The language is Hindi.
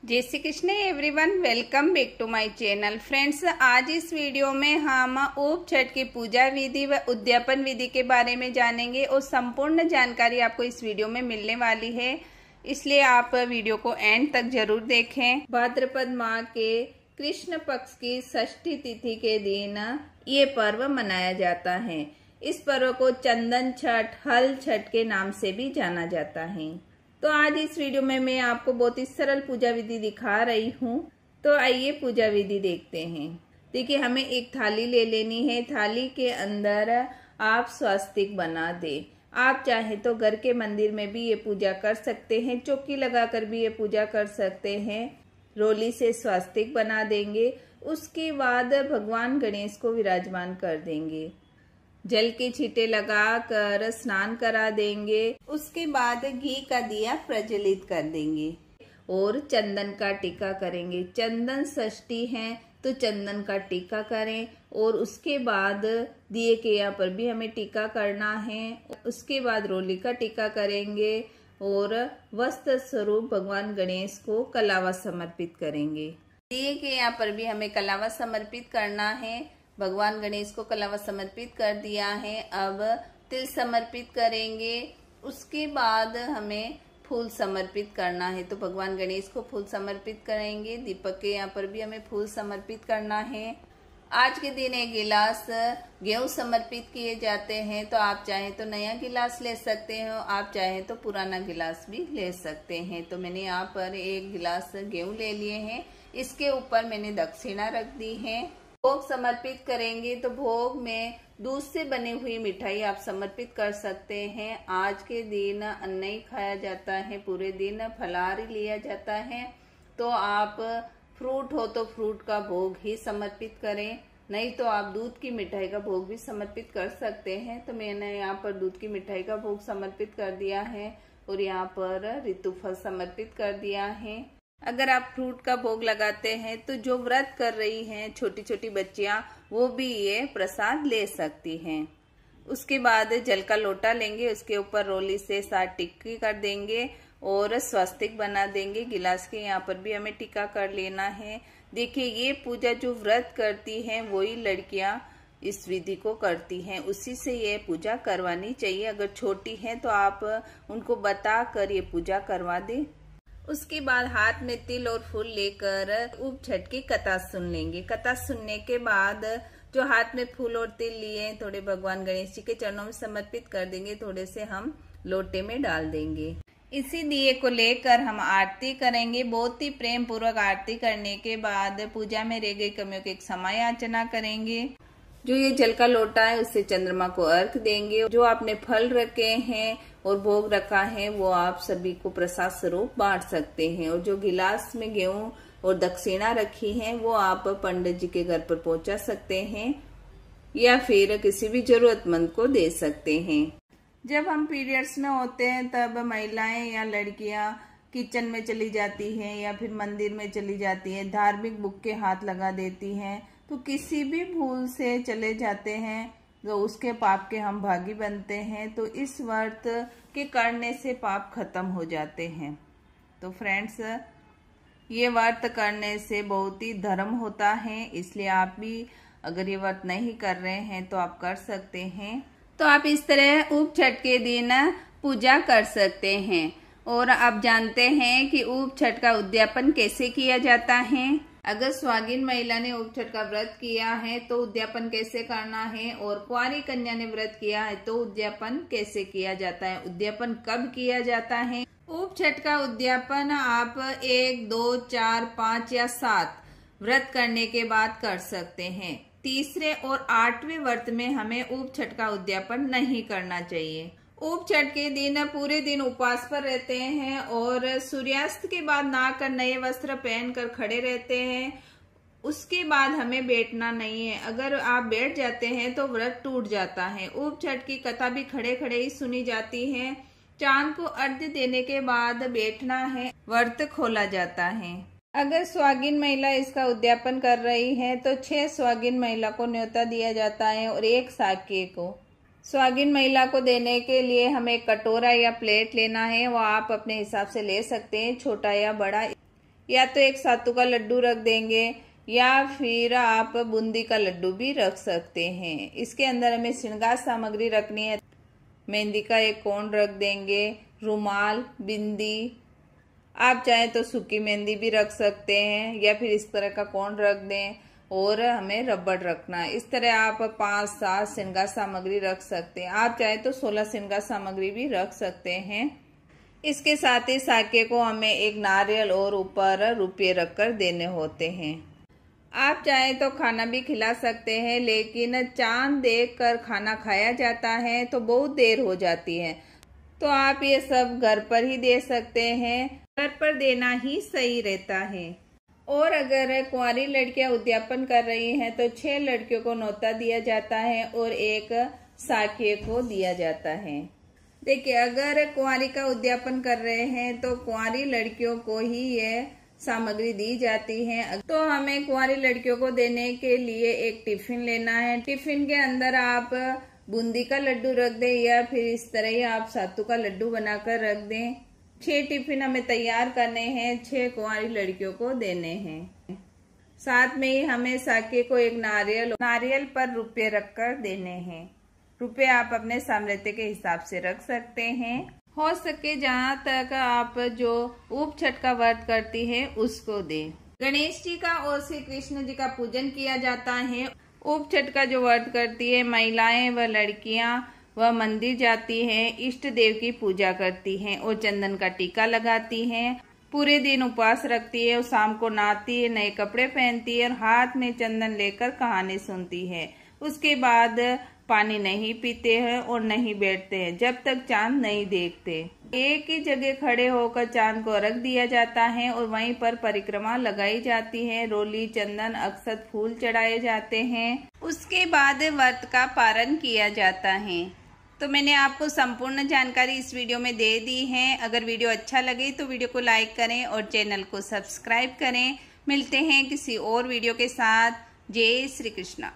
जय Shri Krishna everyone, welcome back to my channel. Friends, आज इस वीडियो में हम ऊप छठ की पूजा विधि व उद्यापन विधि के बारे में जानेंगे और संपूर्ण जानकारी आपको इस वीडियो में मिलने वाली है, इसलिए आप वीडियो को एंड तक जरूर देखें। भाद्रपद माह के कृष्ण पक्ष की षष्ठी तिथि के दिन ये पर्व मनाया जाता है। इस पर्व को चंदन छठ, हल छठ के नाम से भी जाना जाता है। तो आज इस वीडियो में मैं आपको बहुत ही सरल पूजा विधि दिखा रही हूँ। तो आइए पूजा विधि देखते हैं। देखिए, हमें एक थाली ले लेनी है। थाली के अंदर आप स्वास्तिक बना दें। आप चाहे तो घर के मंदिर में भी ये पूजा कर सकते हैं, चौकी लगाकर भी ये पूजा कर सकते हैं। रोली से स्वास्तिक बना देंगे। उसके बाद भगवान गणेश को विराजमान कर देंगे। जल के छींटे लगाकर स्नान करा देंगे। उसके बाद घी का दिया प्रज्वलित कर देंगे और चंदन का टीका करेंगे। चंदन षष्ठी है तो चंदन का टीका करें और उसके बाद दिए के यहाँ पर भी हमें टीका करना है। उसके बाद रोली का टीका करेंगे और वस्त्र स्वरूप भगवान गणेश को कलावा समर्पित करेंगे। दिए के यहाँ पर भी हमें कलावा समर्पित करना है। भगवान गणेश को कलावा समर्पित कर दिया है। अब तिल समर्पित करेंगे। उसके बाद हमें फूल समर्पित करना है, तो भगवान गणेश को फूल समर्पित करेंगे। दीपक के यहाँ पर भी हमें फूल समर्पित करना है। आज के दिन एक गिलास गेहूं समर्पित किए जाते हैं, तो आप चाहें तो नया गिलास ले सकते हो, आप चाहें तो पुराना गिलास भी ले सकते हैं। तो मैंने यहाँ पर एक गिलास गेहूं ले लिए हैं। इसके ऊपर मैंने दक्षिणा रख दी है। भोग समर्पित करेंगे, तो भोग में दूध से बनी हुई मिठाई आप समर्पित कर सकते हैं। आज के दिन अन्न नहीं खाया जाता है, पूरे दिन फलाहार लिया जाता है। तो आप फ्रूट हो तो फ्रूट का भोग ही समर्पित करें, नहीं तो आप दूध की मिठाई का भोग भी समर्पित कर सकते हैं। तो मैंने यहाँ पर दूध की मिठाई का भोग समर्पित कर दिया है और यहाँ पर ऋतुफल समर्पित कर दिया है। अगर आप फ्रूट का भोग लगाते हैं तो जो व्रत कर रही हैं छोटी छोटी बच्चियां, वो भी ये प्रसाद ले सकती हैं। उसके बाद जल का लोटा लेंगे, उसके ऊपर रोली से 7 टिक्की कर देंगे और स्वास्तिक बना देंगे। गिलास के यहाँ पर भी हमें टिक्का कर लेना है। देखिए, ये पूजा जो व्रत करती हैं वही लड़कियां इस विधि को करती हैं, उसी से ये पूजा करवानी चाहिए। अगर छोटी हैं तो आप उनको बता कर ये पूजा करवा दें। उसके बाद हाथ में तिल और फूल लेकर ऊप छठ की कथा सुन लेंगे। कथा सुनने के बाद जो हाथ में फूल और तिल लिए थोड़े भगवान गणेश जी के चरणों में समर्पित कर देंगे, थोड़े से हम लोटे में डाल देंगे। इसी दिए को लेकर हम आरती करेंगे। बहुत ही प्रेम पूर्वक आरती करने के बाद पूजा में रह गई कमियों की क्षमा याचना करेंगे। जो ये जल का लोटा है उससे चंद्रमा को अर्घ देंगे। जो आपने फल रखे हैं और भोग रखा है वो आप सभी को प्रसाद स्वरूप बांट सकते हैं। और जो गिलास में गेहूं और दक्षिणा रखी है वो आप पंडित जी के घर पर पहुंचा सकते हैं या फिर किसी भी जरूरतमंद को दे सकते हैं। जब हम पीरियड्स में होते हैं तब महिलाएं या लड़कियां किचन में चली जाती हैं या फिर मंदिर में चली जाती है, धार्मिक बुक के हाथ लगा देती हैं, तो किसी भी भूल से चले जाते हैं तो उसके पाप के हम भागी बनते हैं। तो इस व्रत के करने से पाप खत्म हो जाते हैं। तो फ्रेंड्स, ये व्रत करने से बहुत ही धर्म होता है, इसलिए आप भी अगर ये व्रत नहीं कर रहे हैं तो आप कर सकते हैं। तो आप इस तरह ऊप छठ के दिन पूजा कर सकते हैं। और आप जानते हैं कि ऊप छठ का उद्यापन कैसे किया जाता है। अगर सुहागिन महिला ने ऊप छठ का व्रत किया है तो उद्यापन कैसे करना है, और कुंवारी कन्या ने व्रत किया है तो उद्यापन कैसे किया जाता है, उद्यापन कब किया जाता है। ऊप छठ का उद्यापन आप 1, 2, 4, 5 या 7 व्रत करने के बाद कर सकते हैं। तीसरे और 8वें व्रत में हमें ऊप छठ का उद्यापन नहीं करना चाहिए। ऊप छठ के दिन पूरे दिन उपवास पर रहते हैं और सूर्यास्त के बाद नहाकर नए वस्त्र पहनकर खड़े रहते हैं। उसके बाद हमें बैठना नहीं है। अगर आप बैठ जाते हैं तो व्रत टूट जाता है। ऊप छठ की कथा भी खड़े खड़े ही सुनी जाती है। चांद को अर्घ्य देने के बाद बैठना है, व्रत खोला जाता है। अगर सुहागिन महिला इसका उद्यापन कर रही है तो 6 सुहागिन महिला को न्योता दिया जाता है और 1 साक्य को। सुहागिन महिला को देने के लिए हमें कटोरा या प्लेट लेना है, वो आप अपने हिसाब से ले सकते हैं, छोटा या बड़ा। या तो एक सातू का लड्डू रख देंगे या फिर आप बूंदी का लड्डू भी रख सकते हैं। इसके अंदर हमें श्रृंगार सामग्री रखनी है। मेहंदी का एक कोन रख देंगे, रुमाल, बिंदी, आप चाहें तो सूखी मेहंदी भी रख सकते हैं या फिर इस तरह का कोन रख दें। और हमें रबड़ रखना है। इस तरह आप 5-7 श्रृंगार सामग्री रख सकते हैं। आप चाहे तो 16 श्रृंगार सामग्री भी रख सकते हैं। इसके साथ ही साके को हमें एक नारियल और ऊपर रुपये रखकर देने होते हैं। आप चाहे तो खाना भी खिला सकते हैं, लेकिन चांद देखकर खाना खाया जाता है तो बहुत देर हो जाती है, तो आप ये सब घर पर ही दे सकते हैं। घर पर देना ही सही रहता है। और अगर कुंवारी लड़कियां उद्यापन कर रही हैं तो 6 लड़कियों को न्योता दिया जाता है और एक साके को दिया जाता है। देखिए, अगर कुंवारी का उद्यापन कर रहे हैं तो कुंवारी लड़कियों को ही ये सामग्री दी जाती है। तो हमें कुंवारी लड़कियों को देने के लिए एक टिफिन लेना है। टिफिन के अंदर आप बूंदी का लड्डू रख दें या फिर इस तरह ही आप सातू का लड्डू बनाकर रख दें। 6 टिफिन हमें तैयार करने हैं, 6 कुंवारी लड़कियों को देने हैं। साथ में ही हमें साके को एक नारियल पर रुपये रखकर देने हैं। रुपये आप अपने सामर्थ्य के हिसाब से रख सकते हैं। हो सके जहाँ तक आप जो ऊप छठ का व्रत करती है उसको दें। गणेश जी का और श्री कृष्ण जी का पूजन किया जाता है। ऊप छठ का जो व्रत करती है महिलाएं व लड़कियां, वह मंदिर जाती हैं, इष्ट देव की पूजा करती हैं और चंदन का टीका लगाती हैं। पूरे दिन उपवास रखती है और शाम को नहाती है, नए कपड़े पहनती है और हाथ में चंदन लेकर कहानी सुनती है। उसके बाद पानी नहीं पीते हैं और नहीं बैठते हैं जब तक चांद नहीं देखते। एक ही जगह खड़े होकर चांद को अर्घ दिया जाता है और वहीं पर परिक्रमा लगाई जाती है। रोली, चंदन, अक्षत, फूल चढ़ाए जाते हैं। उसके बाद व्रत का पारण किया जाता है। तो मैंने आपको संपूर्ण जानकारी इस वीडियो में दे दी है। अगर वीडियो अच्छा लगे तो वीडियो को लाइक करें और चैनल को सब्सक्राइब करें। मिलते हैं किसी और वीडियो के साथ। जय श्री कृष्णा।